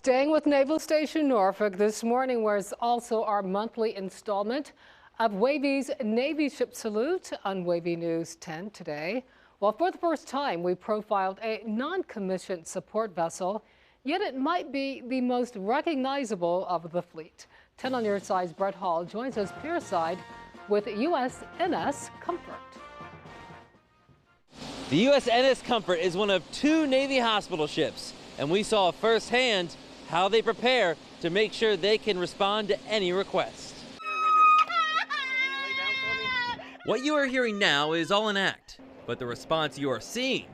Staying with Naval Station Norfolk this morning, where it's also our monthly installment of WAVY's Navy Ship Salute on WAVY News 10 today. Well, for the first time, we profiled a non-commissioned support vessel, yet it might be the most recognizable of the fleet. 10 on your side's Brett Hall joins us pierside with USNS Comfort. The USNS Comfort is one of 2 Navy hospital ships, and we saw firsthand how they prepare to make sure they can respond to any request. What you are hearing now is all an act, but the response you are seeing,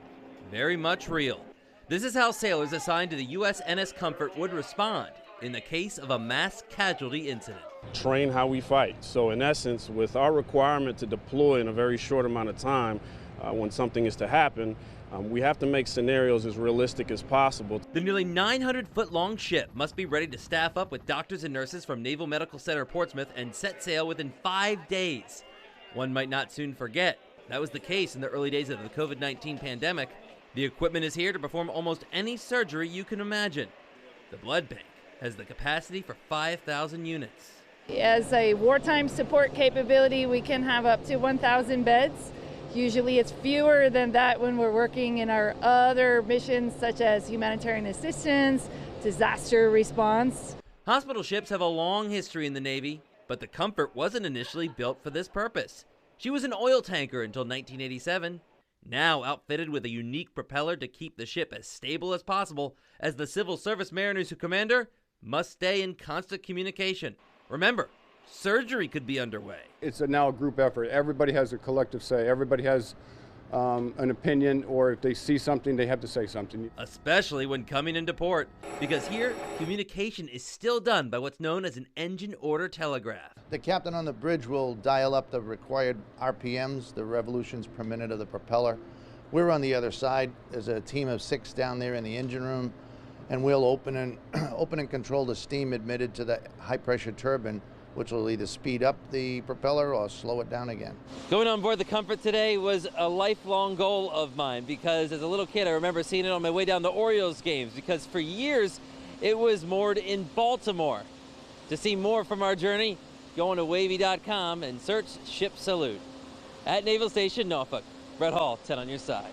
very much real. This is how sailors assigned to the USNS Comfort would respond in the case of a mass casualty incident. Train how we fight. So in essence, with our requirement to deploy in a very short amount of time, when something is to happen, we have to make scenarios as realistic as possible. The nearly 900-foot-long ship must be ready to staff up with doctors and nurses from Naval Medical Center Portsmouth and set sail within 5 days. One might not soon forget, that was the case in the early days of the COVID-19 pandemic. The equipment is here to perform almost any surgery you can imagine. The blood bank has the capacity for 5,000 units. As a wartime support capability, we can have up to 1,000 beds. Usually it's fewer than that when we're working in our other missions such as humanitarian assistance, disaster response. Hospital ships have a long history in the Navy, but the Comfort wasn't initially built for this purpose. She was an oil tanker until 1987, now outfitted with a unique propeller to keep the ship as stable as possible, as the civil service mariners who command her must stay in constant communication. Remember, surgery could be underway. It's now a group effort. Everybody has a collective say. Everybody has an opinion, or if they see something, they have to say something. Especially when coming into port, because here, communication is still done by what's known as an engine order telegraph. The captain on the bridge will dial up the required RPMs, the revolutions per minute of the propeller. We're on the other side. There's a team of 6 down there in the engine room, and we'll open and control the steam admitted to the high-pressure turbine, which will either speed up the propeller or slow it down again. Going on board the Comfort today was a lifelong goal of mine, because as a little kid I remember seeing it on my way down the Orioles games, because for years it was moored in Baltimore. To see more from our journey, go on to WAVY.com and search Ship Salute. At Naval Station Norfolk, Brett Hall, 10 on your side.